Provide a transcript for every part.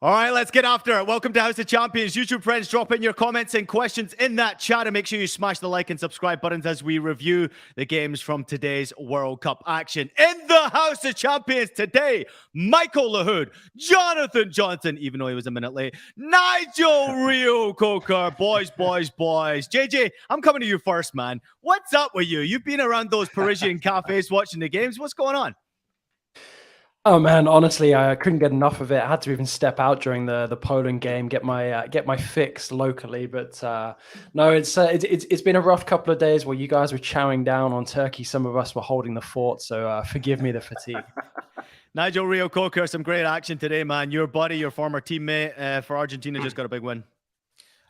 All right, let's get after it. Welcome to House of Champions. YouTube friends, drop in your comments and questions in that chat, and make sure you smash the like and subscribe buttons as we review the games from today's World Cup action. In the House of Champions today, Michael Lahoud, Jonathan Johnson, even though he was a minute late, Nigel Rio Coker, boys. JJ, I'm coming to you first, man. What's up with you? You've been around those Parisian cafes watching the games. What's going on? Oh man, honestly, I couldn't get enough of it. I had to even step out during the Poland game, get my fix locally. But no, it's been a rough couple of days where you guys were chowing down on Turkey. Some of us were holding the fort, so forgive me the fatigue. Nigel Rio Coker, some great action today, man. Your buddy, your former teammate for Argentina just got a big win.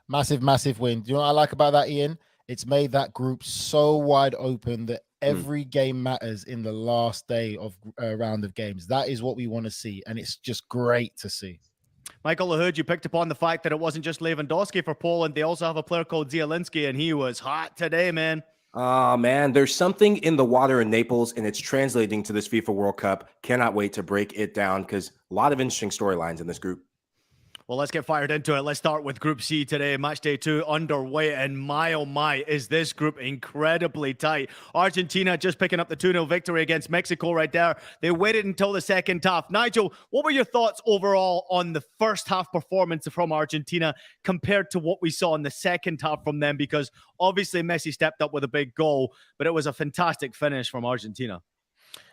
Massive win. Do you know what I like about that, Ian? It's made that group so wide open that every game matters in the last day of round of games. That is what we want to see, and it's just great to see. Michael Lahoud, you picked up on the fact that it wasn't just Lewandowski for Poland. They also have a player called Zielinski, and he was hot today, man. Man, there's something in the water in Naples, and it's translating to this FIFA World Cup. Cannot wait to break it down because a lot of interesting storylines in this group. Well, let's get fired into it. Let's start with Group C today. Match day 2 underway, and my, oh my, is this group incredibly tight. Argentina just picking up the 2-0 victory against Mexico right there. They waited until the second half. Nigel, what were your thoughts overall on the first half performance from Argentina compared to what we saw in the second half from them? Because obviously Messi stepped up with a big goal, but it was a fantastic finish from Argentina.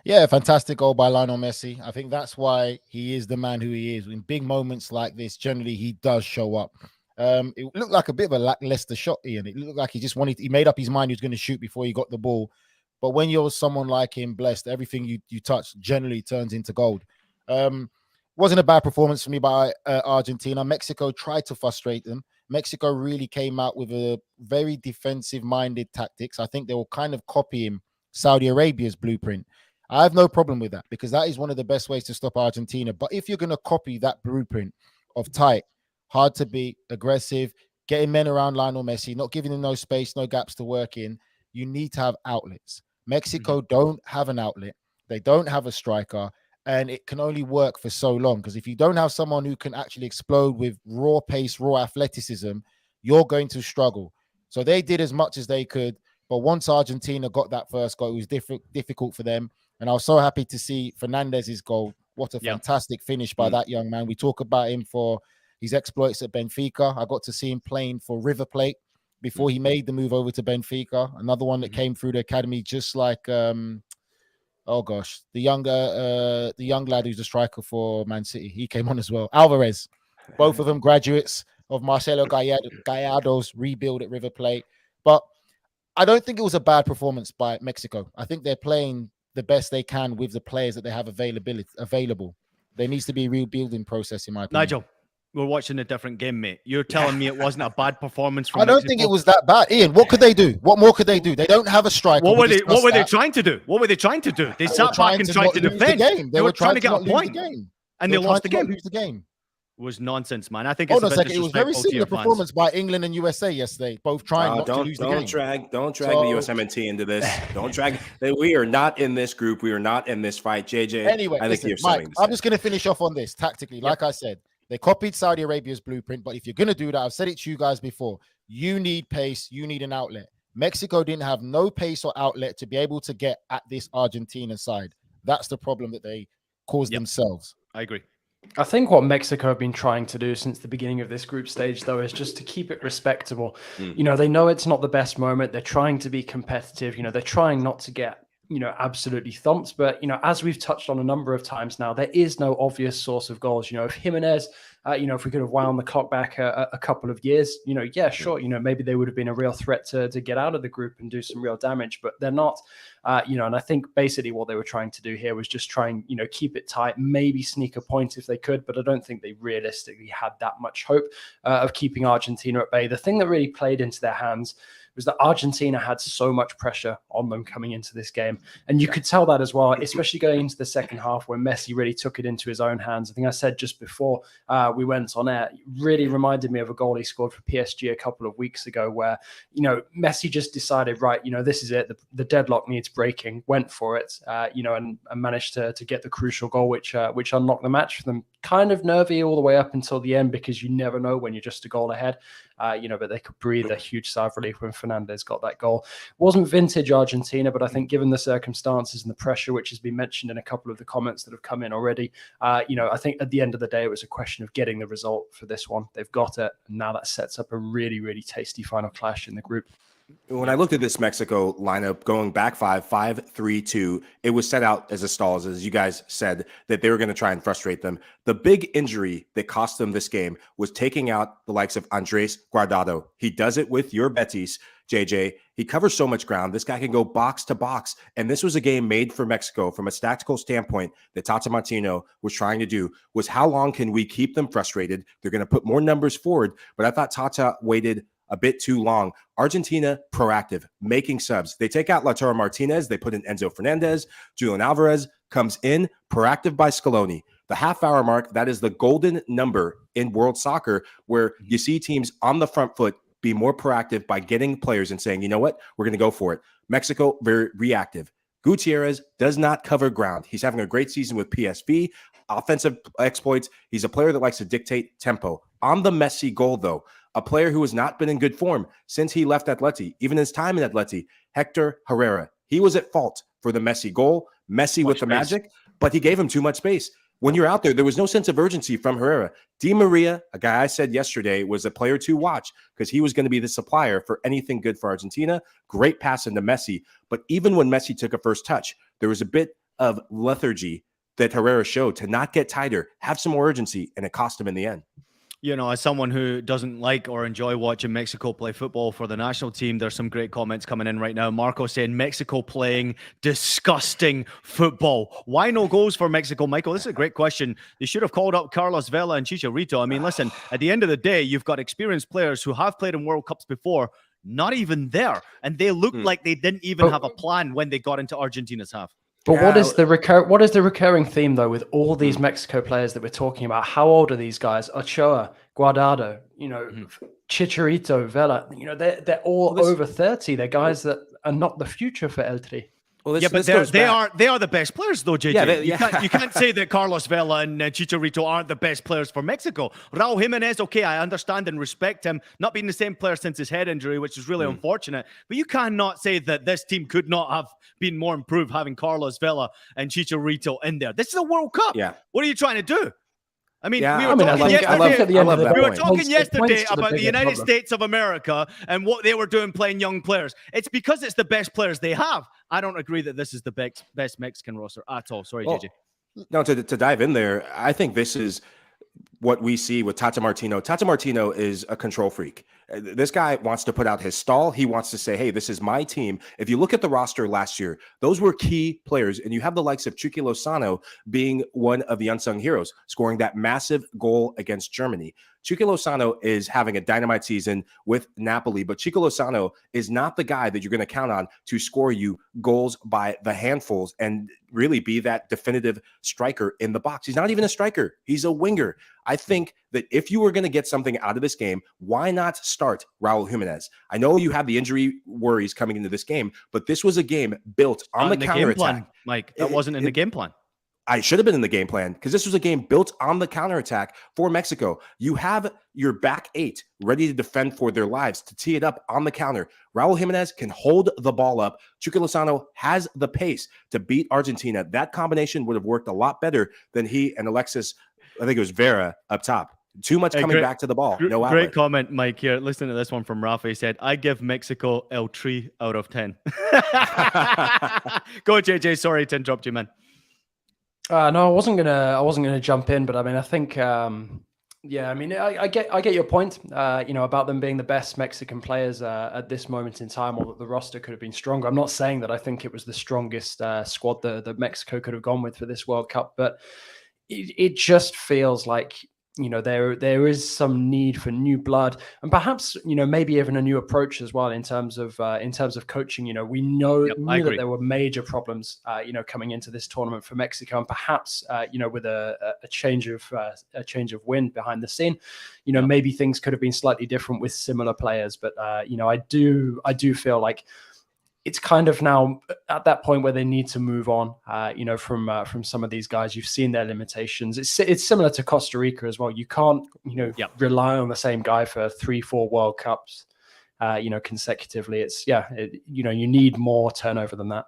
Yeah, fantastic goal by Lionel Messi. I think that's why he is the man who he is. In big moments like this, generally he does show up. It looked like a bit of a lackluster shot, Ian. It looked like he made up his mind he was going to shoot before he got the ball. But when you're someone like him, blessed, everything you touch generally turns into gold. Wasn't a bad performance for me by Argentina. Mexico tried to frustrate them. Mexico really came out with a very defensive-minded tactics. I think they were kind of copying Saudi Arabia's blueprint. I have no problem with that because that is one of the best ways to stop Argentina. But if you're going to copy that blueprint of tight, hard to beat, aggressive, getting men around Lionel Messi, not giving them no space, no gaps to work in, you need to have outlets. Mexico don't have an outlet. They don't have a striker, and it can only work for so long because if you don't have someone who can actually explode with raw pace, raw athleticism, you're going to struggle. So they did as much as they could. But once Argentina got that first goal, it was difficult for them. And I was so happy to see Fernandez's goal. What a fantastic finish by that young man. We talk about him for his exploits at Benfica. I got to see him playing for River Plate before he made the move over to Benfica. Another one that came through the academy, just like, the young lad who's a striker for Man City. He came on as well. Alvarez. Both of them graduates of Marcelo Gallardo's rebuild at River Plate. But I don't think it was a bad performance by Mexico. I think they're playing the best they can with the players that they have available. There needs to be a rebuilding process, in my opinion. Nigel, we're watching a different game, mate. You're telling me it wasn't a bad performance from I don't Mexico? think it was that bad. Ian, what could they do? What more could they do? They don't have a striker. What were they trying to do? What were they trying to do? They sat back and tried to defend. They were trying to get a point. And they lost the game. Lose the game. Was nonsense, man. I think it's it was very similar performance by England and USA yesterday, both trying not to lose the game. Don't drag the USMNT into this. Don't drag. We are not in this group. We are not in this fight. JJ, anyway, I think Mike, I'm just going to finish off on this tactically. Like I said, they copied Saudi Arabia's blueprint, but if you're going to do that, I've said it to you guys before, you need pace, you need an outlet. Mexico didn't have no pace or outlet to be able to get at this Argentina side. That's the problem that they caused themselves. I agree. I think what Mexico have been trying to do since the beginning of this group stage, though, is just to keep it respectable. You know, they know it's not the best moment. They're trying to be competitive. You know, they're trying not to get, absolutely thumped. But, as we've touched on a number of times now, there is no obvious source of goals. If Jimenez, if we could have wound the clock back a couple of years, sure, maybe they would have been a real threat to get out of the group and do some real damage, but they're not, and I think basically what they were trying to do here was just try and, keep it tight, maybe sneak a point if they could, but I don't think they realistically had that much hope of keeping Argentina at bay. The thing that really played into their hands was that Argentina had so much pressure on them coming into this game. And you could tell that as well, especially going into the second half when Messi really took it into his own hands. I think I said just before we went on air, it really reminded me of a goal he scored for PSG a couple of weeks ago where, Messi just decided, right, this is it. The deadlock needs breaking, went for it, and managed to get the crucial goal, which unlocked the match for them. kind of nervy all the way up until the end because you never know when you're just a goal ahead. But they could breathe a huge sigh of relief when Fernandez got that goal. It wasn't vintage Argentina, but I think given the circumstances and the pressure, which has been mentioned in a couple of the comments that have come in already, I think at the end of the day, it was a question of getting the result for this one. They've got it. And now that sets up a really, really tasty final clash in the group. When I looked at this Mexico lineup going back 5-3-2, it was set out as a stalls, as you guys said, that they were going to try and frustrate them. The big injury that cost them this game was taking out the likes of Andres Guardado. He does it with your Betis, JJ. He covers so much ground. This guy can go box to box. And this was a game made for Mexico from a tactical standpoint that Tata Martino was trying to do was how long can we keep them frustrated? They're going to put more numbers forward. But I thought Tata waited a bit too long. Argentina, proactive, making subs. They take out Lautaro Martinez. They put in Enzo Fernandez. Julian Alvarez comes in, proactive by Scaloni. The half-hour mark, that is the golden number in world soccer where you see teams on the front foot be more proactive by getting players and saying, you know what, we're going to go for it. Mexico, very reactive. Gutierrez does not cover ground. He's having a great season with PSV. Offensive exploits. He's a player that likes to dictate tempo. On the Messi goal, though, a player who has not been in good form since he left Atleti, even his time in Atleti, Hector Herrera. He was at fault for the Messi goal. Messi with the magic, but he gave him too much space. When you're out there was no sense of urgency from Herrera. Di Maria, a guy I said yesterday, was a player to watch because he was going to be the supplier for anything good for Argentina. Great pass into Messi. But even when Messi took a first touch, there was a bit of lethargy that Herrera showed to not get tighter, have some more urgency, and it cost him in the end. You know, as someone who doesn't like or enjoy watching Mexico play football for the national team, there's some great comments coming in right now. Marco saying Mexico playing disgusting football. Why no goals for Mexico, Michael? This is a great question. They should have called up Carlos Vela and Chicharito. I mean, listen, at the end of the day, you've got experienced players who have played in World Cups before, not even there. And they looked like they didn't even have a plan when they got into Argentina's half. But what is the recurring theme though with all these Mexico players that we're talking about? How old are these guys? Ochoa, Guardado, Chicharito, Vela. They're all over 30. They're guys that are not the future for El Tri. Well, but they are the best players, though, JJ. Yeah, you can't say that Carlos Vela and Chicharito aren't the best players for Mexico. Raul Jimenez, okay, I understand and respect him, not being the same player since his head injury, which is really unfortunate. But you cannot say that this team could not have been more improved having Carlos Vela and Chicharito in there. This is a World Cup. Yeah. What are you trying to do? I mean, we were talking yesterday about the United States of America and what they were doing playing young players. It's because it's the best players they have. I don't agree that this is the best Mexican roster at all. Sorry, JJ. No, to dive in there, I think this is what we see with Tata Martino. Tata Martino is a control freak. This guy wants to put out his stall. He wants to say, hey, this is my team. If you look at the roster last year, those were key players. And you have the likes of Chucky Lozano being one of the unsung heroes, scoring that massive goal against Germany. Chucky Lozano is having a dynamite season with Napoli, but Chico Lozano is not the guy that you're going to count on to score you goals by the handfuls and really be that definitive striker in the box. He's not even a striker. He's a winger. I think that if you were going to get something out of this game, why not start Raul Jimenez? I know you have the injury worries coming into this game, but this was a game built on the counterattack. Mike, that wasn't in the game plan. I should have been in the game plan because this was a game built on the counterattack for Mexico. You have your back eight ready to defend for their lives, to tee it up on the counter. Raul Jimenez can hold the ball up. Chucky Lozano has the pace to beat Argentina. That combination would have worked a lot better than he and Alexis, I think it was Vera up top. Too much coming back to the ball. No outlet. Great comment, Mike, here. Listen to this one from Rafa. He said, I give Mexico El Tri out of 10. Go, JJ. Sorry to interrupt you, man. No, I wasn't gonna jump in, but I mean, I think, I get your point, about them being the best Mexican players at this moment in time, or that the roster could have been stronger. I'm not saying that I think it was the strongest squad that Mexico could have gone with for this World Cup, but it just feels like, there is some need for new blood, and perhaps, maybe even a new approach as well in terms of coaching. We knew that there were major problems, coming into this tournament for Mexico, and perhaps, with a change of wind behind the scene, maybe things could have been slightly different with similar players. But I do feel like it's kind of now at that point where they need to move on, from some of these guys. You've seen their limitations. It's similar to Costa Rica as well. You can't, rely on the same guy for 3-4 World Cups, consecutively. You need more turnover than that.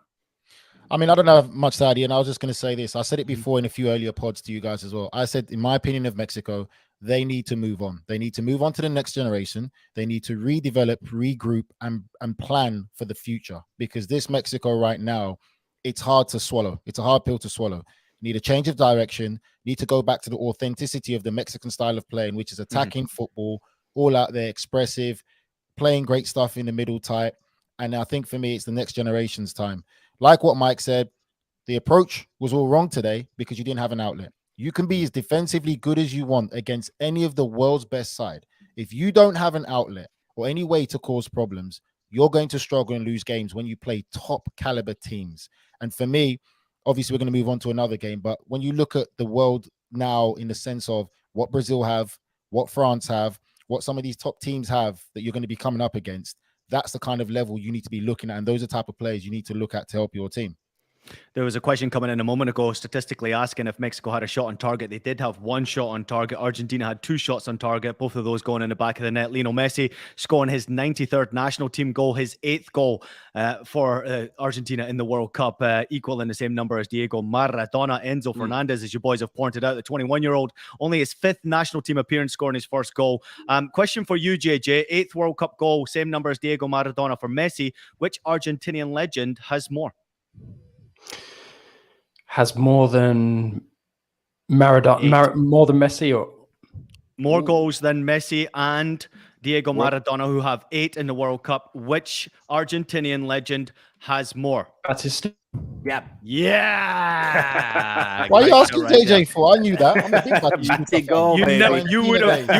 I mean, I don't have much to add, and I was just going to say this. I said it before in a few earlier pods to you guys as well. I said, in my opinion of Mexico, they need to move on. They need to move on to the next generation. They need to redevelop, regroup, and plan for the future. Because this Mexico right now, it's hard to swallow. It's a hard pill to swallow. Need a change of direction. Need to go back to the authenticity of the Mexican style of playing, which is attacking football, all out there, expressive, playing great stuff in the middle type. And I think for me, it's the next generation's time. Like what Mike said, the approach was all wrong today because you didn't have an outlet. You can be as defensively good as you want against any of the world's best side. If you don't have an outlet or any way to cause problems, you're going to struggle and lose games when you play top caliber teams. And for me, obviously, we're going to move on to another game. But when you look at the world now in the sense of what Brazil have, what France have, what some of these top teams have that you're going to be coming up against, that's the kind of level you need to be looking at. And those are the type of players you need to look at to help your team. There was a question coming in a moment ago, statistically asking if Mexico had a shot on target. They did have one shot on target. Argentina had 2 shots on target, both of those going in the back of the net. Lionel Messi scoring his 93rd national team goal, his 8th goal for Argentina in the World Cup, equal in the same number as Diego Maradona. Enzo Fernandez, as you boys have pointed out, the 21-year-old, only his 5th national team appearance, scoring his first goal. Question for you, JJ. 8th World Cup goal, same number as Diego Maradona for Messi. Which Argentinian legend has more? Has more than Maradona, more than Messi, or more goals than Messi and Diego Maradona, who have 8 in the World Cup. Which Argentinian legend has more? Batista. Yeah. Why are you asking JJ for? I knew that. I'm a big Batista. You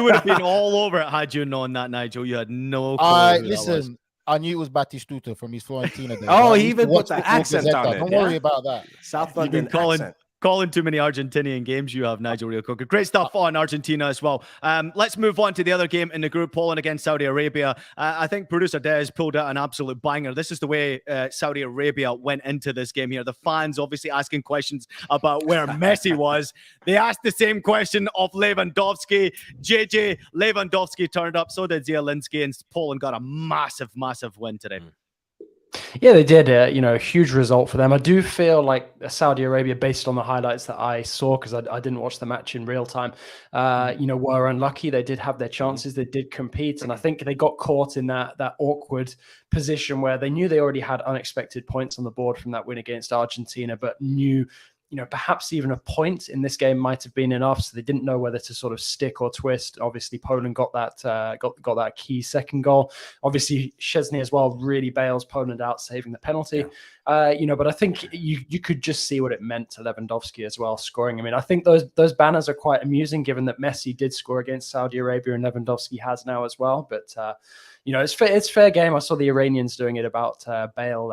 would have been all over it had you known that, Nigel. You had no clue. Listen, I knew it was Batistuta from his Florentina days. Oh, he even put the accent on it. Don't worry about that. South London accent. Calling too many Argentinian games you have, Nigel Real Cooker. Great stuff on Argentina as well. Let's move on to the other game in the group, Poland against Saudi Arabia. I think producer Des pulled out an absolute banger. This is the way Saudi Arabia went into this game here. The fans obviously asking questions about where Messi was. They asked the same question of Lewandowski. JJ, Lewandowski turned up, so did Zielinski, and Poland got a massive, massive win today. Yeah, they did. A huge result for them. I do feel like Saudi Arabia, based on the highlights that I saw, because I didn't watch the match in real time, were unlucky. They did have their chances. They did compete. And I think they got caught in that awkward position where they knew they already had unexpected points on the board from that win against Argentina, but knew perhaps even a point in this game might have been enough. So they didn't know whether to sort of stick or twist. Obviously, Poland got that got that key second goal. Obviously, Szczesny as well really bails Poland out, saving the penalty. But I think you could just see what it meant to Lewandowski as well, scoring. I mean, I think those banners are quite amusing, given that Messi did score against Saudi Arabia and Lewandowski has now as well. But it's fair game. I saw the Iranians doing it about Bale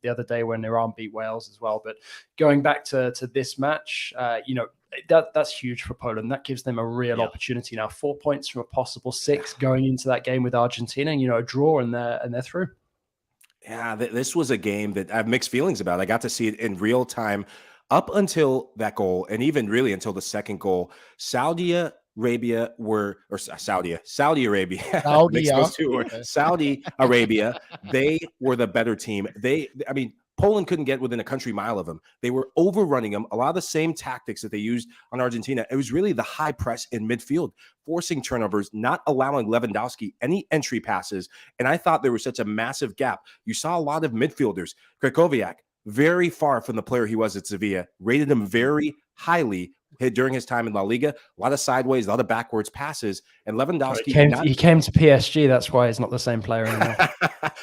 the other day when Iran beat Wales as well. But going back to this match, that's huge for Poland. That gives them a real opportunity now. 4 points from a possible 6 going into that game with Argentina. A draw and they're through. Yeah, this was a game that I have mixed feelings about. I got to see it in real time up until that goal, and even really until the second goal. Saudi Arabia, they were the better team. Poland couldn't get within a country mile of them. They were overrunning them. A lot of the same tactics that they used on Argentina. It was really the high press in midfield, forcing turnovers, not allowing Lewandowski any entry passes. And I thought there was such a massive gap. You saw a lot of midfielders. Krychowiak, very far from the player he was at Sevilla, rated him very highly during his time in La Liga. A lot of sideways, a lot of backwards passes. And Lewandowski he came to PSG. That's why he's not the same player anymore.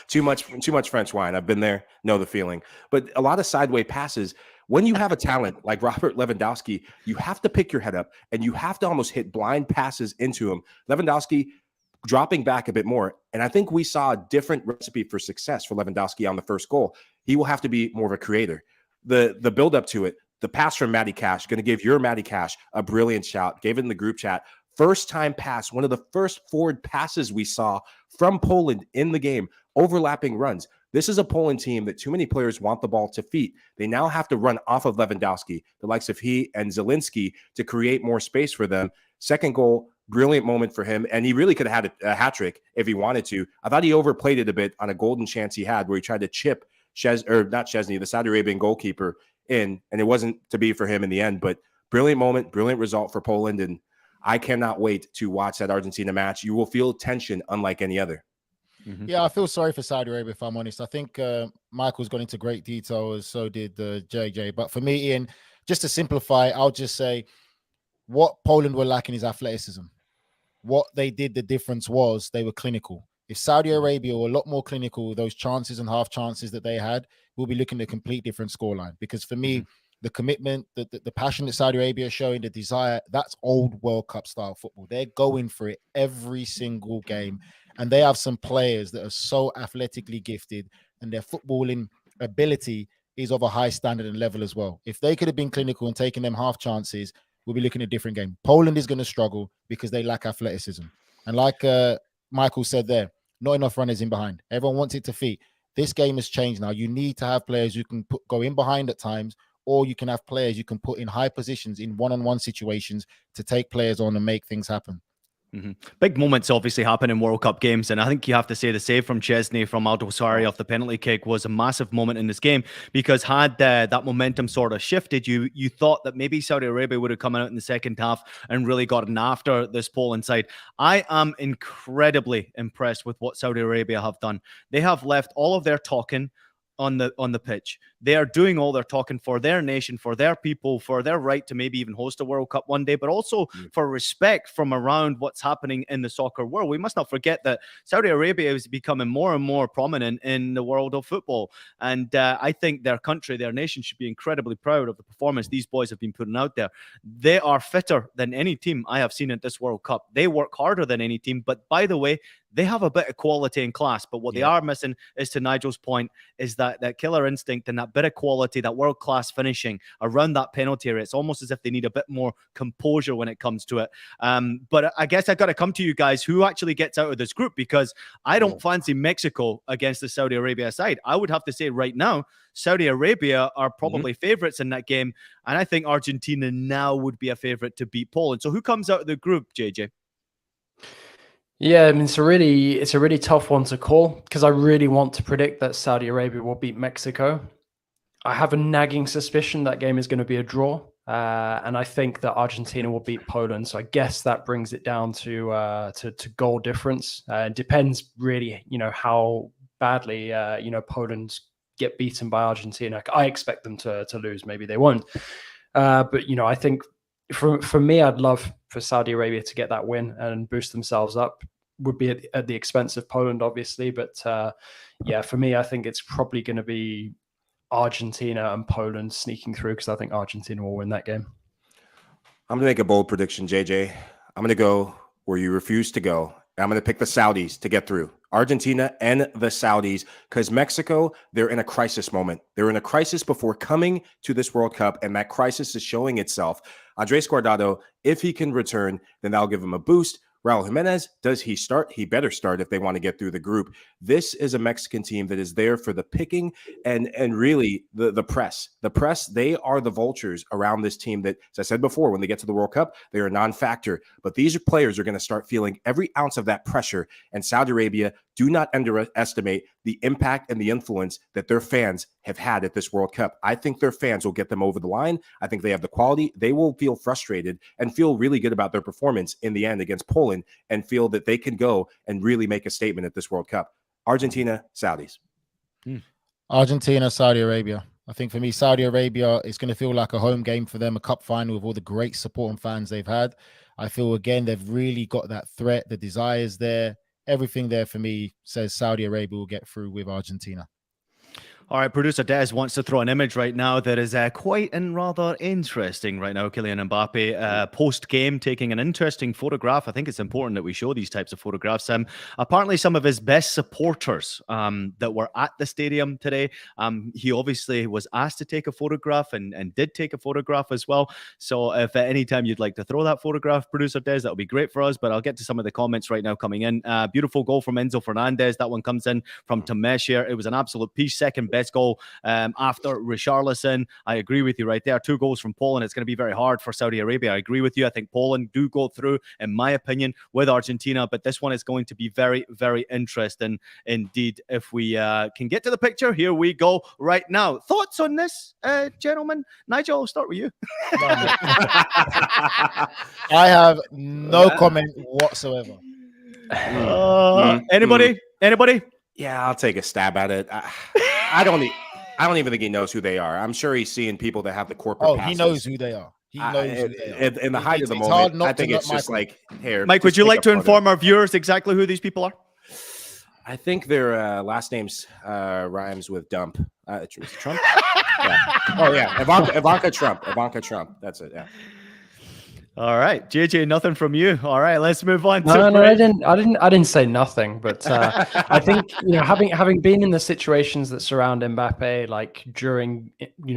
Too much French wine. I've been there, know the feeling. But a lot of sideways passes. When you have a talent like Robert Lewandowski, you have to pick your head up and you have to almost hit blind passes into him. Lewandowski dropping back a bit more. And I think we saw a different recipe for success for Lewandowski on the first goal. He will have to be more of a creator. The build up to it, the pass from Matty Cash, going to give your Matty Cash a brilliant shout. Gave it in the group chat. First time pass, one of the first forward passes we saw from Poland in the game, overlapping runs. This is a Poland team that too many players want the ball to feet. They now have to run off of Lewandowski, the likes of he and Zielinski, to create more space for them. Second goal, brilliant moment for him. And he really could have had a hat trick if he wanted to. I thought he overplayed it a bit on a golden chance he had where he tried to chip the Saudi Arabian goalkeeper in, and it wasn't to be for him in the end. But brilliant moment, brilliant result for Poland. And I cannot wait to watch that Argentina match. You will feel tension unlike any other. Yeah, I feel sorry for Saudi Arabia, if I'm honest. I think Michael's gone into great detail, as so did JJ. But for me, Ian, just to simplify, I'll just say what Poland were lacking is athleticism. What they did, the difference was they were clinical. If Saudi Arabia were a lot more clinical, those chances and half chances that they had, we'll be looking at a complete different scoreline. Because for me, the commitment, the passion that Saudi Arabia is showing, the desire, that's old World Cup style football. They're going for it every single game. And they have some players that are so athletically gifted, and their footballing ability is of a high standard and level as well. If they could have been clinical and taken them half chances, we'll be looking at a different game. Poland is going to struggle because they lack athleticism. And like Michael said there, not enough runners in behind. Everyone wants it to feet. This game has changed now. You need to have players you can go in behind at times, or you can have players you can put in high positions in one-on-one situations to take players on and make things happen. Big moments obviously happen in World Cup games, and I think you have to say the save from Chesney from Aldo Sari off the penalty kick was a massive moment in this game, because had that momentum sort of shifted, you thought that maybe Saudi Arabia would have come out in the second half and really gotten after this Poland side. I am incredibly impressed with what Saudi Arabia have done. They have left all of their talking on the pitch. They are doing all their talking for their nation, for their people, for their right to maybe even host a World Cup one day, but also for respect from around what's happening in the soccer world. We must not forget that Saudi Arabia is becoming more and more prominent in the world of football. And I think their country, their nation should be incredibly proud of the performance these boys have been putting out there. They are fitter than any team I have seen at this World Cup. They work harder than any team, but by the way, they have a bit of quality and class, but what they are missing is, to Nigel's point, is that killer instinct and that bit of quality, that world-class finishing around that penalty area. It's almost as if they need a bit more composure when it comes to it. But I guess I got to come to you guys. Who actually gets out of this group? Because I don't fancy Mexico against the Saudi Arabia side. I would have to say right now, Saudi Arabia are probably favorites in that game, and I think Argentina now would be a favorite to beat Poland. So who comes out of the group, JJ? Yeah, I mean, it's a really tough one to call, because I really want to predict that Saudi Arabia will beat Mexico. I have a nagging suspicion that game is going to be a draw, and I think that Argentina will beat Poland. So I guess that brings it down to goal difference. It depends really, how badly Poland get beaten by Argentina. I expect them to lose. Maybe they won't. But I think for me, I'd love for Saudi Arabia to get that win and boost themselves up. Would be at the expense of Poland, obviously. But for me, I think it's probably going to be Argentina and Poland sneaking through, because I think Argentina will win that game. I'm going to make a bold prediction, JJ. I'm going to go where you refuse to go. I'm going to pick the Saudis to get through. Argentina and the Saudis, because Mexico, they're in a crisis moment. They're in a crisis before coming to this World Cup, and that crisis is showing itself. Andres Guardado, if he can return, then that'll give him a boost. Raul Jimenez, does he start? He better start if they want to get through the group. This is a Mexican team that is there for the picking, and really the press. The press, they are the vultures around this team that, as I said before, when they get to the World Cup, they are a non-factor. But these players are going to start feeling every ounce of that pressure. And Saudi Arabia, do not underestimate the impact and the influence that their fans have had at this World Cup. I think their fans will get them over the line. I think they have the quality. They will feel frustrated and feel really good about their performance in the end against Poland, and feel that they can go and really make a statement at this World Cup. Argentina, Saudis. Argentina, Saudi Arabia. I think for me, Saudi Arabia is going to feel like a home game for them, a cup final with all the great support and fans they've had. I feel, again, they've really got that threat. The desire is there. Everything there for me says Saudi Arabia will get through with Argentina. All right, producer Des wants to throw an image right now that is quite and rather interesting right now. Kylian Mbappe, post-game, taking an interesting photograph. I think it's important that we show these types of photographs. Apparently, some of his best supporters that were at the stadium today, he obviously was asked to take a photograph and did take a photograph as well. So if at any time you'd like to throw that photograph, producer Des, that would be great for us. But I'll get to some of the comments right now coming in. Beautiful goal from Enzo Fernandez. That one comes in from Tamesh here. It was an absolute piece. Second best goal after Richarlison. I agree with you right there. 2 goals from Poland. It's going to be very hard for Saudi Arabia. I agree with you. I think Poland do go through, in my opinion, with Argentina. But this one is going to be very, very interesting indeed. If we can get to the picture, here we go right now. Thoughts on this, gentlemen? Nigel, I'll start with you. I have no comment whatsoever. Anybody? Anybody? Yeah, I'll take a stab at it. I don't even think he knows who they are. I'm sure he's seeing people that have the corporate. Oh, passes. He knows who they are. He knows who they are. In the height of the moment, I think it's just like, here. Mike, would you like to inform our viewers exactly who these people are? I think their last names rhymes with dump. Trump? Yeah. Oh, yeah. Ivanka Trump. Ivanka Trump. That's it. Yeah. All right, JJ, nothing from you. All right, let's move on. No, I didn't say nothing, but I think having been in the situations that surround Mbappe, like during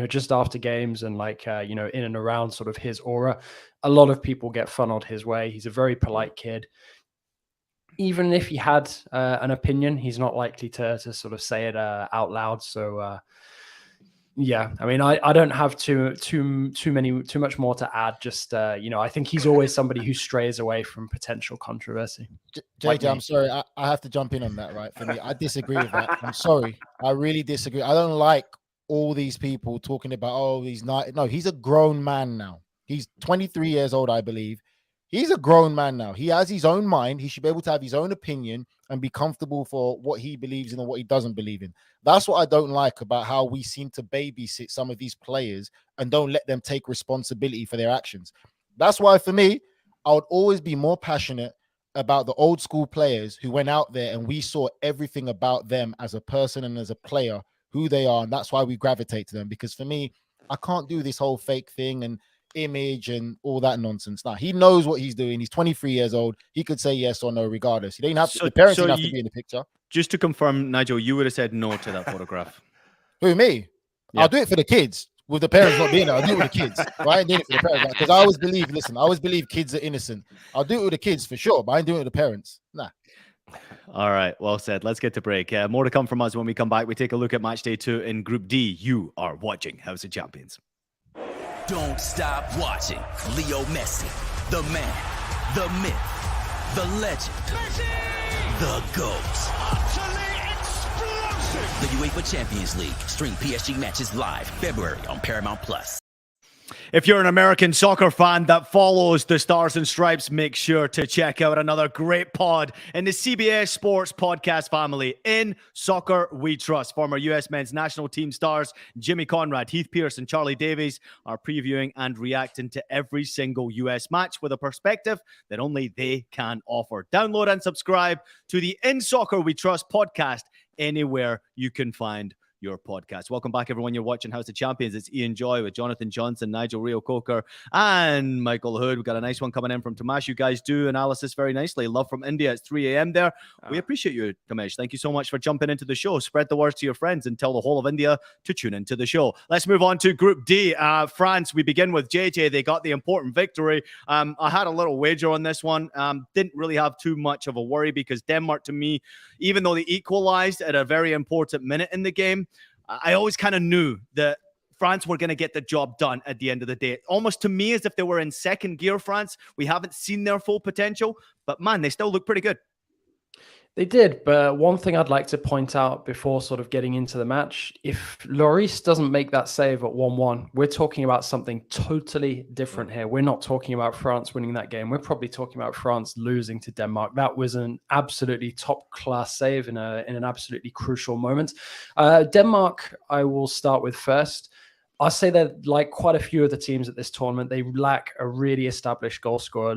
just after games and like in and around sort of his aura, a lot of people get funneled his way. He's a very polite kid. Even if he had an opinion, he's not likely to sort of say it out loud. So. Yeah, I mean, I don't have too much more to add. Just I think he's always somebody who strays away from potential controversy. JJ, I'm sorry, I have to jump in on that. Right, for me, I disagree with that. I'm sorry, I really disagree. I don't like all these people talking about he's not. No, he's a grown man now. He's 23 years old, I believe. He's a grown man now. He has his own mind. He should be able to have his own opinion and be comfortable for what he believes in and what he doesn't believe in. That's what I don't like about how we seem to babysit some of these players and don't let them take responsibility for their actions. That's why, for me, I would always be more passionate about the old school players who went out there and we saw everything about them as a person and as a player, who they are. And that's why we gravitate to them. Because for me, I can't do this whole fake thing and image and all that nonsense. Now he knows what he's doing. He's 23 years old. He could say yes or no regardless. He didn't have to, the parents didn't have to be in the picture. Just to confirm, Nigel, you would have said no to that photograph. Who, me? Yeah. I'll do it for the kids. With the parents not being there, I'll do it with the kids. But I ain't doing it for the parents because I always believe kids are innocent. I'll do it with the kids for sure, but I ain't doing it with the parents. Nah. All right, well said. Let's get to break. More to come from us when we come back. We take a look at match day 2 in Group D. You are watching House of Champions. Don't stop watching. Leo Messi, the man, the myth, the legend, Messi! The GOAT. Utterly explosive. The UEFA Champions League. Stream PSG matches live February on Paramount+. If you're an American soccer fan that follows the Stars and Stripes, make sure to check out another great pod in the CBS Sports podcast family. In Soccer We Trust, former U.S. men's national team stars Jimmy Conrad, Heath Pierce, and Charlie Davies are previewing and reacting to every single U.S. match with a perspective that only they can offer. Download and subscribe to the In Soccer We Trust podcast anywhere you can find your podcast. Welcome back, everyone. You're watching House of Champions. It's Ian Joy with Jonathan Johnson, Nigel Rio Coker, and Michael Hood. We've got a nice one coming in from Tamesh. You guys do analysis very nicely. Love from India. It's 3 a.m. there. We appreciate you, Tamesh. Thank you so much for jumping into the show. Spread the words to your friends and tell the whole of India to tune into the show. Let's move on to Group D. France, we begin with JJ. They got the important victory. I had a little wager on this one. Didn't really have too much of a worry because Denmark, to me, even though they equalized at a very important minute in the game, I always kind of knew that France were going to get the job done at the end of the day. Almost to me as if they were in second gear, France. We haven't seen their full potential, but man, they still look pretty good. They did, but one thing I'd like to point out before sort of getting into the match, if Lloris doesn't make that save at 1-1, we're talking about something totally different here. We're not talking about France winning that game. We're probably talking about France losing to Denmark. That was an absolutely top-class save in an absolutely crucial moment. Denmark, I will start with first. I'll say that like quite a few of the teams at this tournament, they lack a really established goal scorer.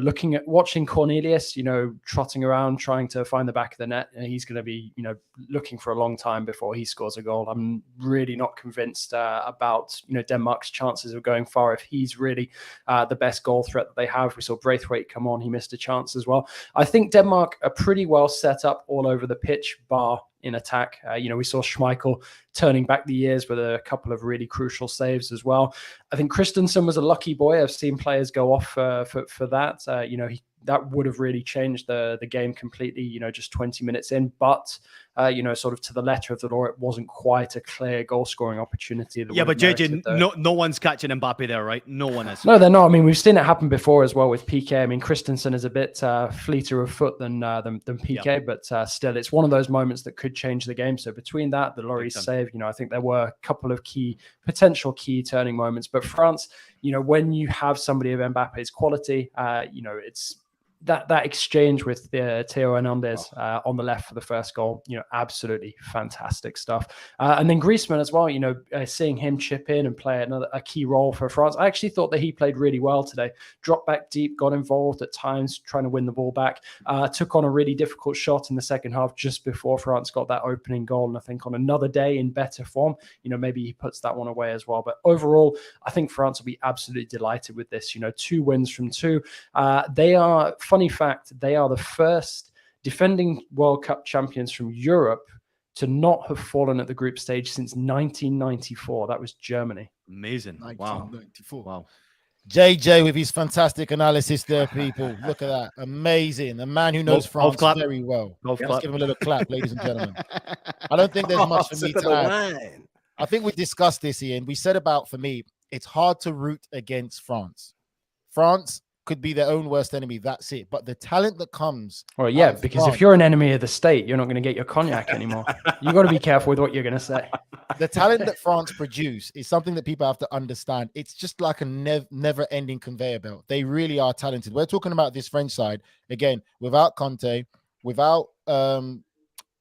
Watching Cornelius, trotting around trying to find the back of the net, and he's going to be, looking for a long time before he scores a goal. I'm really not convinced about, Denmark's chances of going far if he's really the best goal threat that they have. We saw Braithwaite come on; he missed a chance as well. I think Denmark are pretty well set up all over the pitch, bar in attack. We saw Schmeichel turning back the years with a couple of really crucial saves as well. I think Christensen was a lucky boy. I've seen players go off for that. That would have really changed the game completely, just 20 minutes in. But, sort of to the letter of the law, it wasn't quite a clear goal-scoring opportunity. Yeah, but JJ, no one's catching Mbappe there, right? No one is. No, they're not. I mean, we've seen it happen before as well with PK. I mean, Christensen is a bit fleeter of foot than PK, but still, it's one of those moments that could change the game. So between that, the Lloris save, I think there were a couple of potential key turning moments. But France, when you have somebody of Mbappe's quality, it's that exchange with Theo Hernandez on the left for the first goal, absolutely fantastic stuff. And then Griezmann as well, seeing him chip in and play a key role for France. I actually thought that he played really well today. Dropped back deep, got involved at times, trying to win the ball back. Took on a really difficult shot in the second half just before France got that opening goal. And I think on another day in better form, maybe he puts that one away as well. But overall, I think France will be absolutely delighted with this. 2 wins from 2. Funny fact, they are the first defending World Cup champions from Europe to not have fallen at the group stage since 1994. That was Germany. Amazing. 1994. Wow. JJ with his fantastic analysis there, people. Look at that. Amazing. A man who knows France very well. Let's give him a little clap, ladies and gentlemen. I don't think there's much for me to add. I think we discussed this, Ian. We said about, for me, it's hard to root against France. France could be their own worst enemy. That's it. But the talent that comes. Well, yeah, because if you're an enemy of the state, you're not going to get your cognac anymore. You've got to be careful with what you're going to say. The talent that France produce is something that people have to understand. It's just like a never-ending conveyor belt. They really are talented. We're talking about this French side again, without Conte, without Karim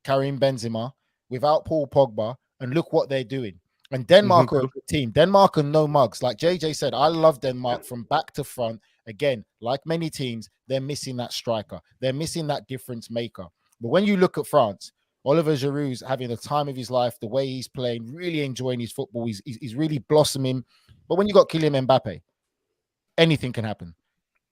Benzema, without Paul Pogba, and look what they're doing. And Denmark are a good team. Denmark are no mugs. Like JJ said, I love Denmark from back to front. Again, like many teams, they're missing that striker. They're missing that difference maker. But when you look at France, Oliver Giroud's having the time of his life, the way he's playing, really enjoying his football. He's really blossoming. But when you got Kylian Mbappe, anything can happen.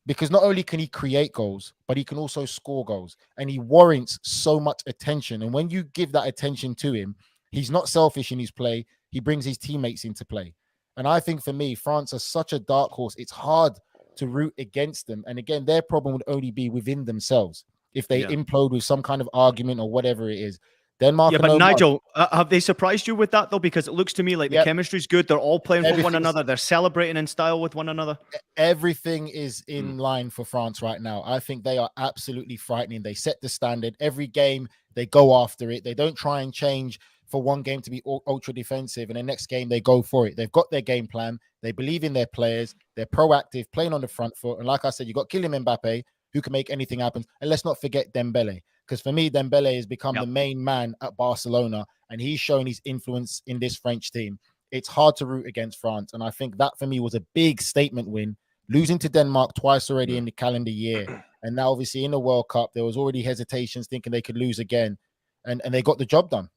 Because not only can he create goals, but he can also score goals. And he warrants so much attention. And when you give that attention to him, he's not selfish in his play. He brings his teammates into play. And I think for me, France are such a dark horse. It's hard to root against them. And again, their problem would only be within themselves. If they implode with some kind of argument or whatever it is. Denmark. Yeah, but Nigel, have they surprised you with that though? Because it looks to me like the chemistry's good. They're all playing for one another. They're celebrating in style with one another. Everything is in line for France right now. I think they are absolutely frightening. They set the standard. Every game, they go after it. They don't try and change for one game to be ultra defensive, and the next game they go for it. They've got their game plan. They believe in their players. They're proactive, playing on the front foot. And like I said, you got Kylian Mbappe, who can make anything happen. And let's not forget Dembele, because for me, Dembele has become the main man at Barcelona, and he's showing his influence in this French team. It's hard to root against France, and I think that for me was a big statement win. Losing to Denmark twice already in the calendar year, and now obviously in the World Cup, there was already hesitations thinking they could lose again, and they got the job done.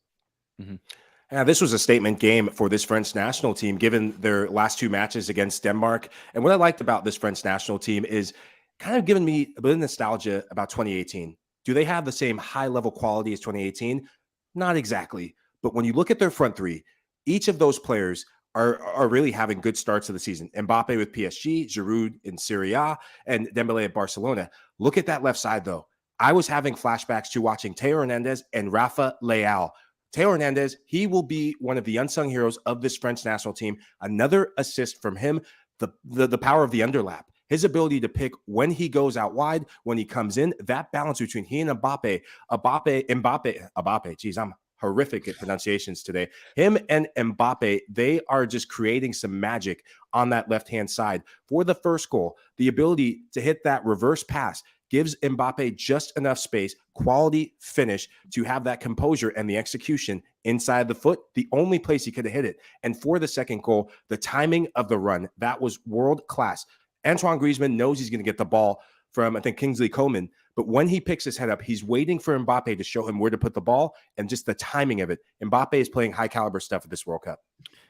Yeah, this was a statement game for this French national team, given their last 2 matches against Denmark. And what I liked about this French national team is kind of giving me a bit of nostalgia about 2018. Do they have the same high-level quality as 2018? Not exactly. But when you look at their front 3, each of those players are really having good starts of the season. Mbappe with PSG, Giroud in Serie A, and Dembele at Barcelona. Look at that left side, though. I was having flashbacks to watching Theo Hernandez and Rafa Leao. Theo Hernandez, he will be one of the unsung heroes of this French national team. Another assist from him, the power of the underlap. His ability to pick when he goes out wide, when he comes in, that balance between he and Mbappe. Geez, I'm horrific at pronunciations today. Him and Mbappe, they are just creating some magic on that left-hand side. For the first goal, the ability to hit that reverse pass, gives Mbappe just enough space, quality finish to have that composure and the execution inside the foot, the only place he could have hit it. And for the second goal, the timing of the run, that was world class. Antoine Griezmann knows he's going to get the ball from, I think, Kingsley Coman. But when he picks his head up, he's waiting for Mbappe to show him where to put the ball and just the timing of it. Mbappe is playing high caliber stuff at this World Cup.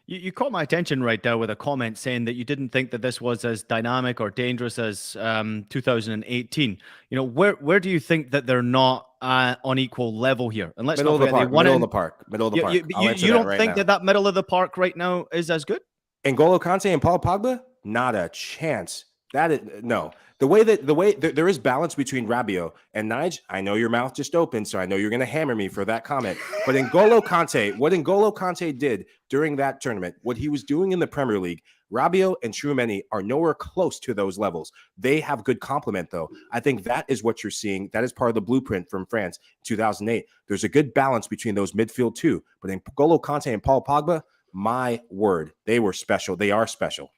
You caught my attention right there with a comment saying that you didn't think that this was as dynamic or dangerous as 2018. You know, where do you think that they're not on equal level here? And let's middle not of the forget, park. Middle of the park. Middle of the park. You don't think that middle of the park right now is as good? N'Golo Kante and Paul Pogba? Not a chance. That is no. The way there is balance between Rabiot and Nige. I know your mouth just opened, so I know you're going to hammer me for that comment. But N'Golo Kante, what N'Golo Kante did during that tournament, what he was doing in the Premier League, Rabiot and Tchouaméni are nowhere close to those levels. They have good complement, though. I think that is what you're seeing. That is part of the blueprint from France in 2008. There's a good balance between those midfield too. But N'Golo Kante and Paul Pogba, my word, they were special. They are special.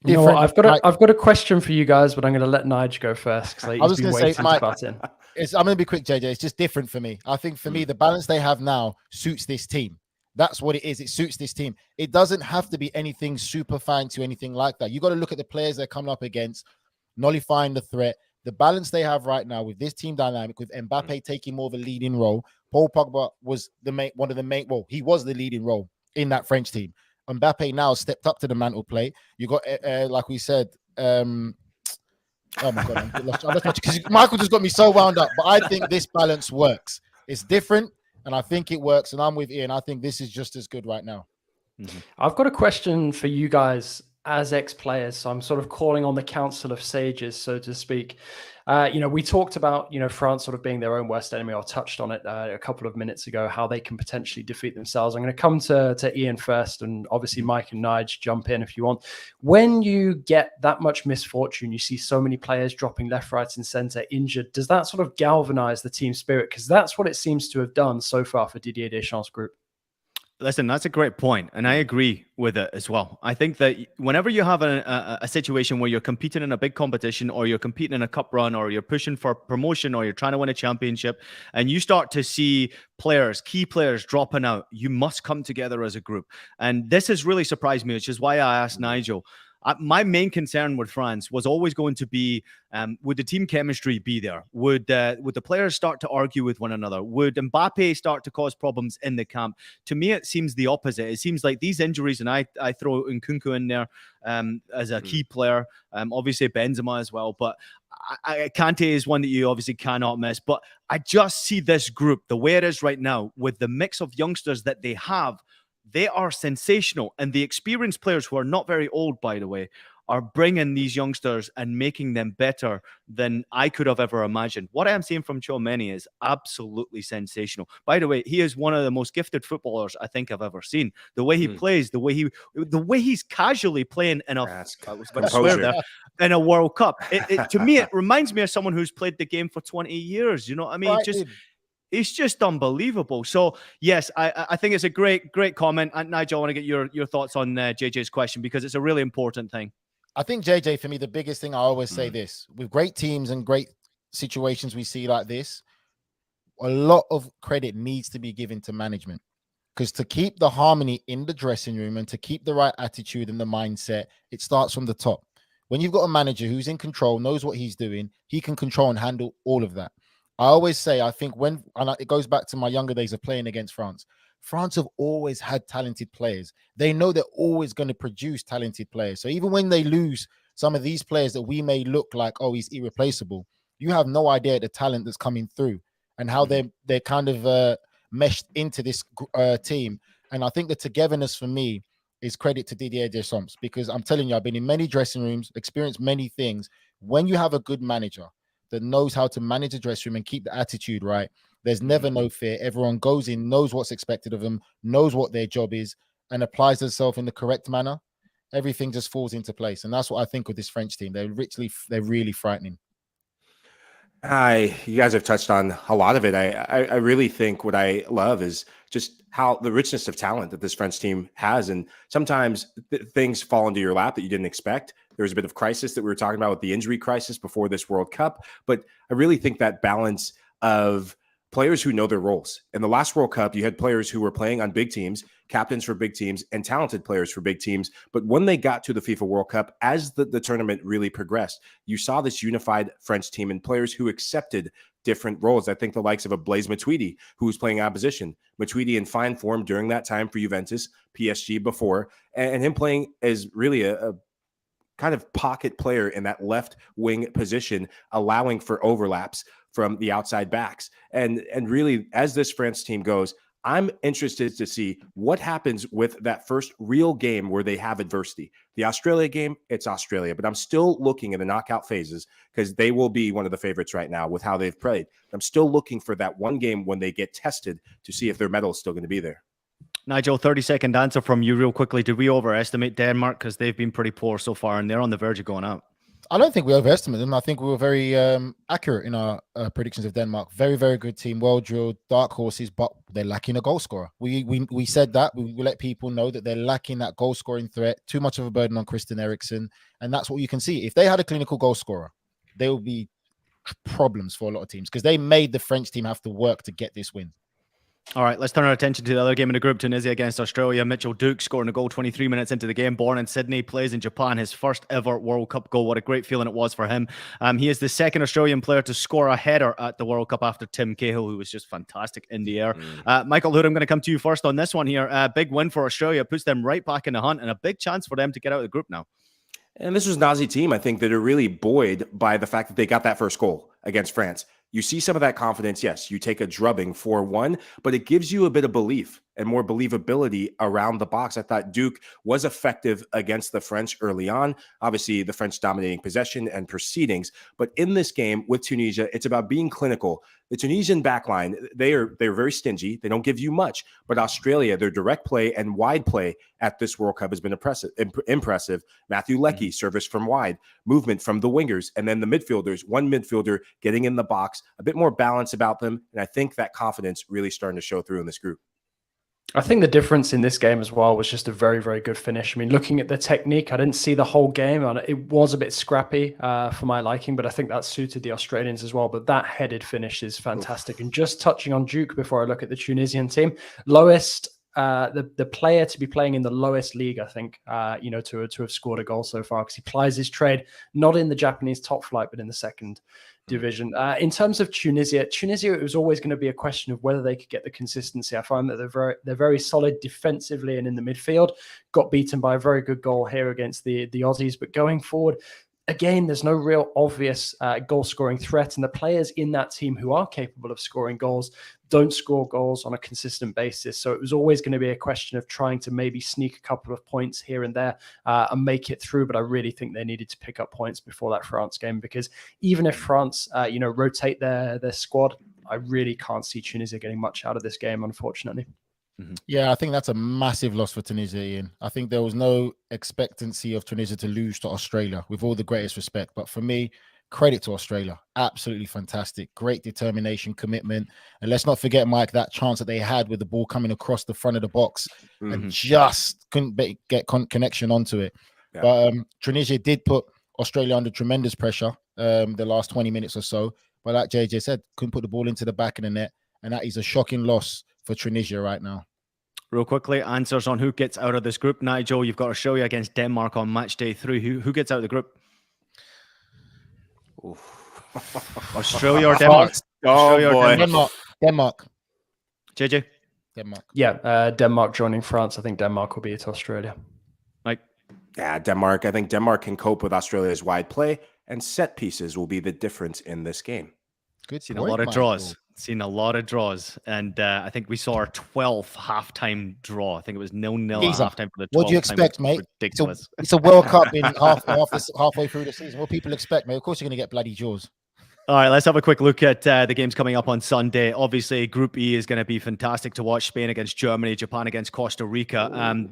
You know what? I've got a question for you guys, but I'm going to let Nige go first because I was going to say, Mike, button. I'm going to be quick, JJ. It's just different for me. I think for me, the balance they have now suits this team. That's what it is. It suits this team. It doesn't have to be anything super fancy, anything like that. You got to look at the players they're coming up against, nullifying the threat. The balance they have right now with this team dynamic, with Mbappe taking more of a leading role. Paul Pogba was one of the main. Well, he was the leading role in that French team. Mbappe now stepped up to the mantle play. You got, like we said, oh my God, I'm lost because Michael just got me so wound up. But I think this balance works. It's different, and I think it works. And I'm with Ian. I think this is just as good right now. Mm-hmm. I've got a question for you guys as ex-players. So I'm sort of calling on the Council of Sages, so to speak. We talked about, France sort of being their own worst enemy, or touched on it a couple of minutes ago, how they can potentially defeat themselves. I'm going to come to Ian first, and obviously Mike and Nige jump in if you want. When you get that much misfortune, you see so many players dropping left, right, and center injured. Does that sort of galvanize the team spirit? Because that's what it seems to have done so far for Didier Deschamps' group. Listen, that's a great point, and I agree with it as well. I think that whenever you have a situation where you're competing in a big competition, or you're competing in a cup run, or you're pushing for promotion, or you're trying to win a championship, and you start to see key players dropping out, you must come together as a group. And this has really surprised me, which is why I asked Nigel. My main concern with France was always going to be, would the team chemistry be there? Would the players start to argue with one another? Would Mbappe start to cause problems in the camp? To me, it seems the opposite. It seems like these injuries, and I throw Nkunku in there as a key player, obviously Benzema as well, but Kante is one that you obviously cannot miss. But I just see this group, the way it is right now, with the mix of youngsters that they have, they are sensational. And the experienced players, who are not very old, by the way, are bringing these youngsters and making them better than I could have ever imagined. What I am seeing from Tchouaméni is absolutely sensational. By the way, he is one of the most gifted footballers I think I've ever seen. The way he plays, the way he's casually playing in in a World Cup. To me, it reminds me of someone who's played the game for 20 years. You know what I mean? It's just unbelievable. So, yes, I think it's a great comment. And Nigel, I want to get your thoughts on JJ's question, because it's a really important thing. I think, JJ, for me, the biggest thing, I always say this, with great teams and great situations we see like this, a lot of credit needs to be given to management. Because to keep the harmony in the dressing room and to keep the right attitude and the mindset, it starts from the top. When you've got a manager who's in control, knows what he's doing, he can control and handle all of that. I always say, I think and it goes back to my younger days of playing against France. France have always had talented players. They know they're always going to produce talented players. So even when they lose some of these players that we may look like, oh, he's irreplaceable, you have no idea the talent that's coming through and how they're kind of meshed into this team. And I think the togetherness for me is credit to Didier Deschamps, because I'm telling you, I've been in many dressing rooms, experienced many things. When you have a good manager that knows how to manage the dressing room and keep the attitude right, there's never no fear. Everyone goes in, knows what's expected of them, knows what their job is, and applies themselves in the correct manner. Everything just falls into place. And that's what I think of this French team. They're really frightening. You guys have touched on a lot of it. I really think what I love is just how the richness of talent that this French team has. And sometimes things fall into your lap that you didn't expect. There was a bit of crisis that we were talking about with the injury crisis before this World Cup. But I really think that balance of players who know their roles. In the last World Cup, you had players who were playing on big teams, captains for big teams, and talented players for big teams. But when they got to the FIFA World Cup, as the tournament really progressed, you saw this unified French team and players who accepted different roles. I think the likes of a Blaise Matuidi, who was playing opposition. Matuidi in fine form during that time for Juventus, PSG before, and him playing as really a kind of pocket player in that left wing position, allowing for overlaps from the outside backs. And really, as this France team goes, I'm interested to see what happens with that first real game where they have adversity. The Australia game, it's Australia, but I'm still looking at the knockout phases because they will be one of the favorites right now with how they've played. I'm still looking for that one game when they get tested to see if their medal is still going to be there. Nigel, 30-second answer from you real quickly. Did we overestimate Denmark? Because they've been pretty poor so far, and they're on the verge of going out. I don't think we overestimated them. I think we were very accurate in our predictions of Denmark. Very, very good team, well drilled, dark horses, but they're lacking a goal scorer. We said that. We let people know that they're lacking that goal scoring threat. Too much of a burden on Christian Eriksen, and that's what you can see. If they had a clinical goal scorer, there would be problems for a lot of teams because they made the French team have to work to get this win. All right, let's turn our attention to the other game in the group, Tunisia against Australia. Mitchell Duke scoring a goal 23 minutes into the game. Born in Sydney, plays in Japan, his first ever World Cup goal. What a great feeling it was for him. He is the second Australian player to score a header at the World Cup after Tim Cahill, who was just fantastic in the air. Michael Hood, I'm going to come to you first on this one here. Big win for Australia, puts them right back in the hunt, and a big chance for them to get out of the group now. And this was an Aussie team, I think, that are really buoyed by the fact that they got that first goal against France. You see some of that confidence. Yes, you take a drubbing 4-1, but it gives you a bit of belief and more believability around the box. I thought Duke was effective against the French early on. Obviously, the French dominating possession and proceedings. But in this game with Tunisia, it's about being clinical. The Tunisian backline, they're very stingy. They don't give you much. But Australia, their direct play and wide play at this World Cup has been impressive. Matthew Leckie, service from wide, movement from the wingers, and then the midfielders, one midfielder getting in the box, a bit more balance about them. And I think that confidence really starting to show through in this group. I think the difference in this game as well was just a very, very good finish. I mean, looking at the technique, I didn't see the whole game. And it was a bit scrappy for my liking, but I think that suited the Australians as well. But that headed finish is fantastic. And just touching on Duke before I look at the Tunisian team, lowest, the player to be playing in the lowest league, I think, to have scored a goal so far, because he plies his trade, not in the Japanese top flight, but in the second division. In terms of Tunisia, it was always going to be a question of whether they could get the consistency. I find that they're very solid defensively and in the midfield. Got beaten by a very good goal here against the Aussies, but going forward, again, there's no real obvious goal-scoring threat, and the players in that team who are capable of scoring goals don't score goals on a consistent basis. So it was always going to be a question of trying to maybe sneak a couple of points here and there and make it through. But I really think they needed to pick up points before that France game, because even if France, rotate their squad, I really can't see Tunisia getting much out of this game, unfortunately. Yeah, I think that's a massive loss for Tunisia, Ian. I think there was no expectancy of Tunisia to lose to Australia, with all the greatest respect. But for me, credit to Australia. Absolutely fantastic. Great determination, commitment. And let's not forget, Mike, that chance that they had with the ball coming across the front of the box and just couldn't get connection onto it. Yeah. But Tunisia did put Australia under tremendous pressure the last 20 minutes or so. But like JJ said, couldn't put the ball into the back of the net. And that is a shocking loss for Tunisia right now. Real quickly, answers on who gets out of this group. Nigel, you've got Australia against Denmark on match day 3. Who gets out of the group? Australia or Denmark? Australia or Denmark. JJ? Denmark. Yeah, Denmark joining France. I think Denmark will beat Australia. Mike? Yeah, Denmark. I think Denmark can cope with Australia's wide play, and set pieces will be the difference in this game. Good. Seen a lot of draws. And I think we saw our 12th halftime draw. I think it was 0-0 at halftime for the 12th. What do you expect, mate? Ridiculous. It's a World Cup in halfway through the season. What people expect, mate? Of course, you're going to get bloody draws. All right, let's have a quick look at the games coming up on Sunday. Obviously, Group E is going to be fantastic to watch. Spain against Germany, Japan against Costa Rica.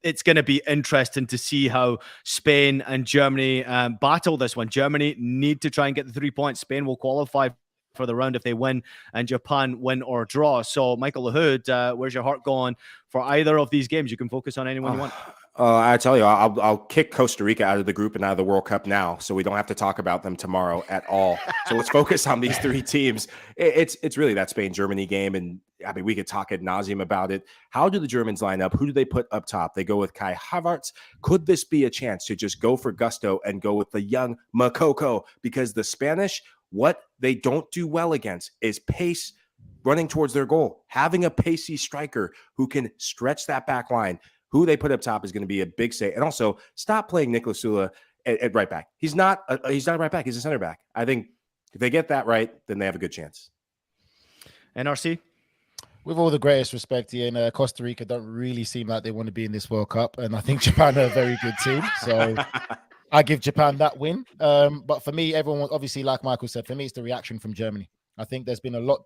it's going to be interesting to see how Spain and Germany battle this one. Germany need to try and get the 3 points. Spain will qualify for the round if they win, and Japan win or draw. So, Michael Lahoud, where's your heart going for either of these games? You can focus on anyone you want. I tell you, I'll kick Costa Rica out of the group and out of the World Cup now, so we don't have to talk about them tomorrow at all. So let's focus on these three teams. It's really that Spain-Germany game, and I mean, we could talk ad nauseum about it. How do the Germans line up? Who do they put up top? They go with Kai Havertz. Could this be a chance to just go for gusto and go with the young Makoko? Because the Spanish, what they don't do well against is pace running towards their goal. Having a pacey striker who can stretch that back line, who they put up top is going to be a big say. And also, stop playing Nicolas Sula at right back. He's not a right back. He's a center back. I think if they get that right, then they have a good chance. NRC? With all the greatest respect, Ian, Costa Rica don't really seem like they want to be in this World Cup. And I think Japan are a very good team. So I give Japan that win. But for me, everyone, obviously, like Michael said, for me, it's the reaction from Germany. I think there's been a lot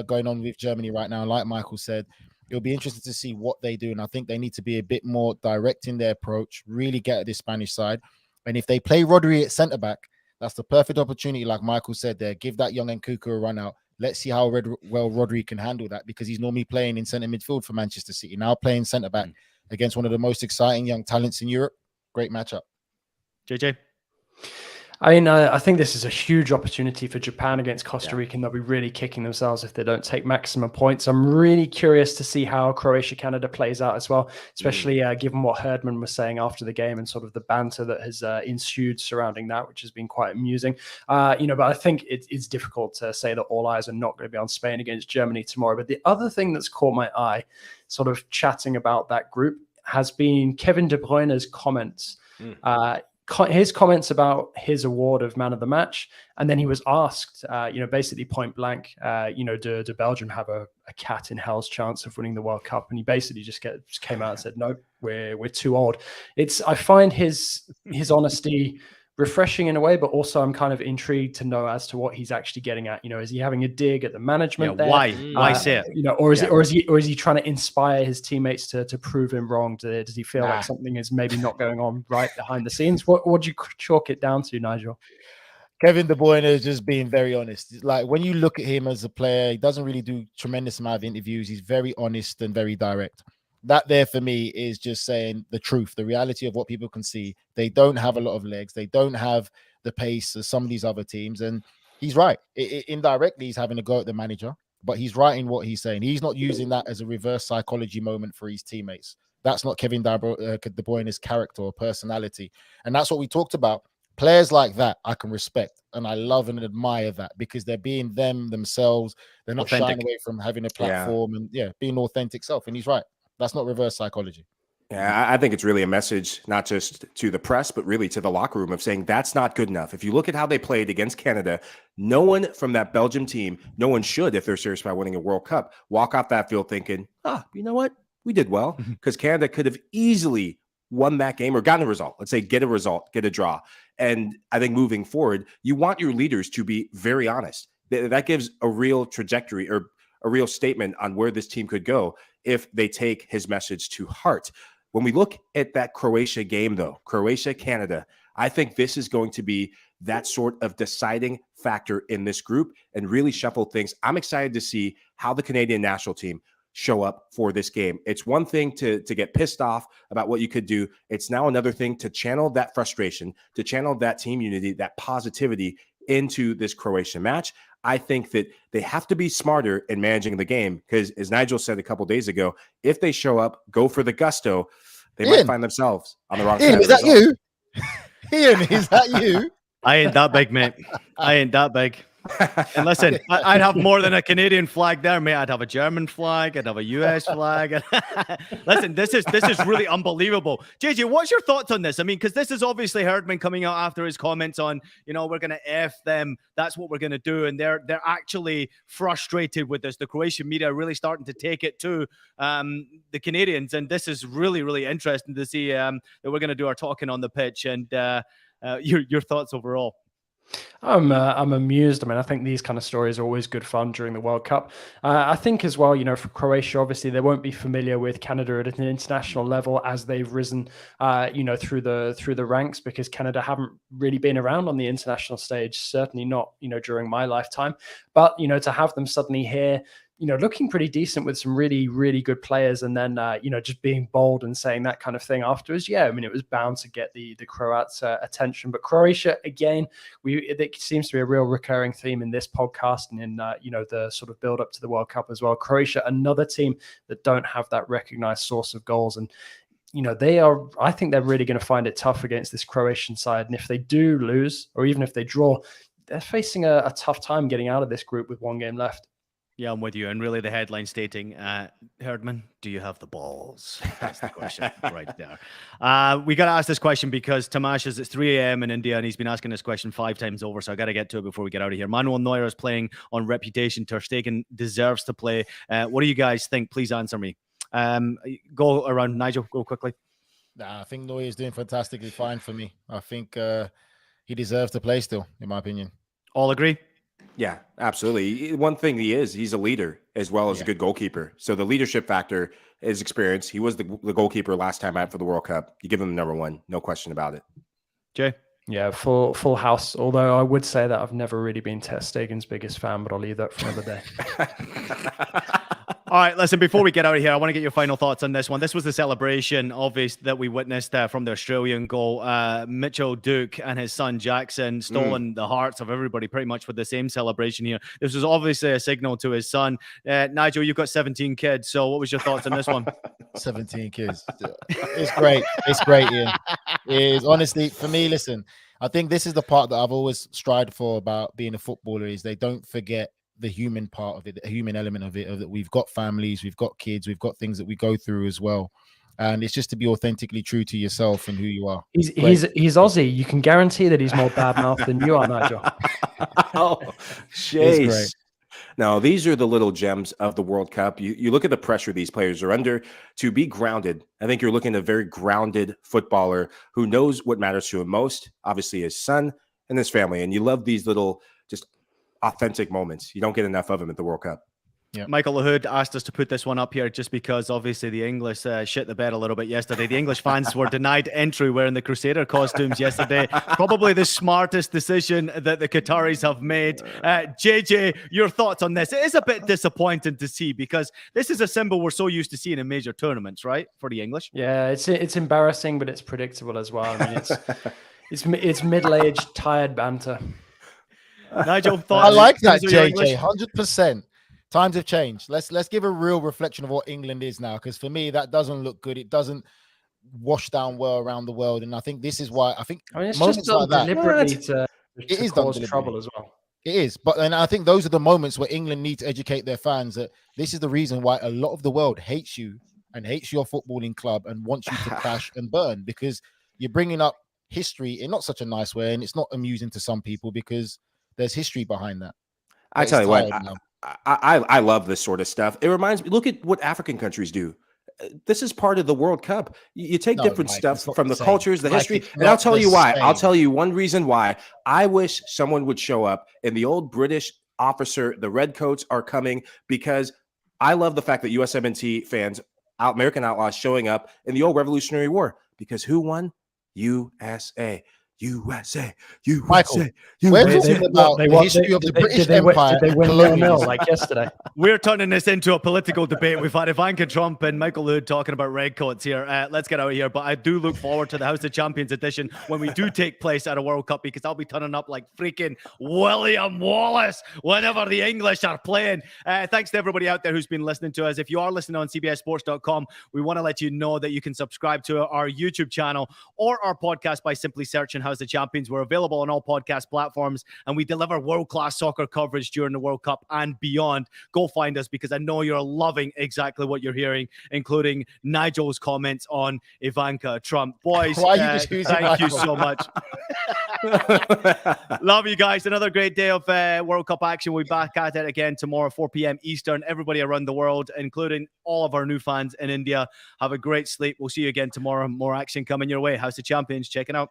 going on with Germany right now. Like Michael said, it'll be interesting to see what they do. And I think they need to be a bit more direct in their approach, really get at this Spanish side. And if they play Rodri at centre-back, that's the perfect opportunity, like Michael said there. Give that young Nkunku a run out. Let's see how well Rodri can handle that, because he's normally playing in centre midfield for Manchester City. Now playing centre-back against one of the most exciting young talents in Europe. Great matchup. JJ? I mean, I think this is a huge opportunity for Japan against Costa Rica, and they'll be really kicking themselves if they don't take maximum points. I'm really curious to see how Croatia-Canada plays out as well, especially given what Herdman was saying after the game and sort of the banter that has ensued surrounding that, which has been quite amusing. But I think it's difficult to say that all eyes are not going to be on Spain against Germany tomorrow. But the other thing that's caught my eye, sort of chatting about that group, has been Kevin De Bruyne's comments. His comments about his award of man of the match. And then he was asked, basically point blank, do Belgium have a cat in hell's chance of winning the World Cup? And he basically just came out and said, no, we're too old. I find his honesty refreshing in a way, but also I'm kind of intrigued to know as to what he's actually getting at. Is he having a dig at the management there? Why say it? Or is he trying to inspire his teammates to prove him wrong? Does he feel like something is maybe not going on right behind the scenes? What do you chalk it down to, Nigel? Kevin De Bruyne is just being very honest. Like, when you look at him as a player, he doesn't really do tremendous amount of interviews. He's very honest and very direct. That there for me is just saying the truth, the reality of what people can see. They don't have a lot of legs. They don't have the pace as some of these other teams. And he's right. Indirectly, he's having a go at the manager, but he's right in what he's saying. He's not using that as a reverse psychology moment for his teammates. That's not Kevin De Bruyne's character or personality. And that's what we talked about. Players like that, I can respect. And I love and admire that, because they're being themselves. They're not shying away from having a platform and being authentic self. And he's right. That's not reverse psychology. Yeah, I think it's really a message, not just to the press, but really to the locker room, of saying that's not good enough. If you look at how they played against Canada, no one from that Belgium team, no one should, if they're serious about winning a World Cup, walk off that field thinking, you know what? We did well, because Canada could have easily won that game or gotten a result. Let's say get a result, get a draw. And I think moving forward, you want your leaders to be very honest. That gives a real trajectory or a real statement on where this team could go if they take his message to heart. When we look at that Croatia game, though, Croatia-Canada, I think this is going to be that sort of deciding factor in this group and really shuffle things. I'm excited to see how the Canadian national team show up for this game. It's one thing to get pissed off about what you could do. It's now another thing to channel that frustration, to channel that team unity, that positivity into this Croatian match. I think that they have to be smarter in managing the game, because, as Nigel said a couple days ago, if they show up, go for the gusto, they might find themselves on the wrong side. Is that you? Ian, is that you? I ain't that big, mate. I ain't that big. And listen, I'd have more than a Canadian flag there, mate. I'd have a German flag. I'd have a US flag. Listen, this is really unbelievable. JJ, what's your thoughts on this? I mean, because this is obviously Herdman coming out after his comments on, we're going to F them. That's what we're going to do. And they're actually frustrated with this. The Croatian media are really starting to take it to the Canadians. And this is really, really interesting to see that we're going to do our talking on the pitch. And your thoughts overall. I'm amused. I mean, I think these kind of stories are always good fun during the World Cup. I think as well, for Croatia, obviously they won't be familiar with Canada at an international level as they've risen, through the ranks, because Canada haven't really been around on the international stage. Certainly not, during my lifetime. But to have them suddenly here, looking pretty decent with some really, really good players. And then, just being bold and saying that kind of thing afterwards. Yeah, I mean, it was bound to get the Croats' attention. But Croatia, again, it seems to be a real recurring theme in this podcast and in, the sort of build up to the World Cup as well. Croatia, another team that don't have that recognized source of goals. And, I think they're really going to find it tough against this Croatian side. And if they do lose, or even if they draw, they're facing a tough time getting out of this group with one game left. Yeah, I'm with you. And really the headline stating, Herdman, do you have the balls? That's the question right there. We got to ask this question because Tomasz it's 3 a.m. in India and he's been asking this question 5 times over. So I got to get to it before we get out of here. Manuel Neuer is playing on reputation. Ter Stegen deserves to play. What do you guys think? Please answer me. Go around. Nigel, go quickly. Nah, I think Neuer is doing fantastically fine for me. I think he deserves to play still, in my opinion. All agree? Yeah, absolutely. One thing he's a leader as well as a good goalkeeper. So the leadership factor is experience. He was the goalkeeper last time out for the World Cup. You give him the number 1, no question about it. Jay? Yeah, full house. Although I would say that I've never really been Ter Stegen's biggest fan, but I'll leave that for another day. All right, listen, before we get out of here, I want to get your final thoughts on this one. This was the celebration, obvious, that we witnessed from the Australian goal. Mitchell Duke and his son Jackson stolen the hearts of everybody pretty much with the same celebration here. This was obviously a signal to his son. Nigel, you've got 17 kids, so what was your thoughts on this one? 17 kids. It's great. It's great, Ian. It is, honestly, for me, listen, I think this is the part that I've always strived for about being a footballer is they don't forget the human part of it, the human element of it, of that we've got families, we've got kids, we've got things that we go through as well. And it's just to be authentically true to yourself and who you are. He's Aussie. You can guarantee that he's more bad-mouthed than you are, Nigel. Oh, jeez. Now, these are the little gems of the World Cup. You look at the pressure these players are under to be grounded. I think you're looking at a very grounded footballer who knows what matters to him most, obviously his son and his family. And you love these little just authentic moments. You don't get enough of them at the World Cup. Yeah. Michael Lahoud asked us to put this one up here just because obviously the English shit the bed a little bit yesterday. The English fans were denied entry wearing the Crusader costumes yesterday. Probably the smartest decision that the Qataris have made. JJ, your thoughts on this? It is a bit disappointing to see because this is a symbol we're so used to seeing in major tournaments, right? For the English. Yeah, it's embarrassing, but it's predictable as well. I mean, it's middle-aged, tired banter. Nigel, thoughts? I like that, JJ. 100%. Times have changed. Let's give a real reflection of what England is now, because for me that doesn't look good. It doesn't wash down well around the world, and I think this is why it's just done like deliberately to cause trouble as well. It is, and I think those are the moments where England need to educate their fans that this is the reason why a lot of the world hates you and hates your footballing club and wants you to crash and burn, because you're bringing up history in not such a nice way, and it's not amusing to some people because there's history behind that. I tell you what, I love this sort of stuff. It reminds me, look at what African countries do. This is part of the World Cup. You take different stuff from the cultures, the history, and I'll tell you why. I'll tell you one reason why. I wish someone would show up and the old British officer, the Redcoats are coming, because I love the fact that USMNT fans, American Outlaws, showing up in the old Revolutionary War, because who won? USA. USA, Michael, we're talking about the history of the British Empire. Did they win 0-0 like yesterday? We're turning this into a political debate. We've had Ivanka Trump and Michael Lahoud talking about redcoats here. Let's get out of here. But I do look forward to the House of Champions edition when we do take place at a World Cup, because I'll be turning up like freaking William Wallace whenever the English are playing. Thanks to everybody out there who's been listening to us. If you are listening on CBSSports.com, we want to let you know that you can subscribe to our YouTube channel or our podcast by simply searching House of Champions. We're available on all podcast platforms, and we deliver world-class soccer coverage during the World Cup and beyond. Go find us, because I know you're loving exactly what you're hearing, including Nigel's comments on Ivanka Trump. Boys, thank you so much. Love you guys. Another great day of World Cup action. We'll be back at it again tomorrow, 4 p.m. Eastern. Everybody around the world, including all of our new fans in India, have a great sleep. We'll see you again tomorrow. More action coming your way. House of Champions, checking out.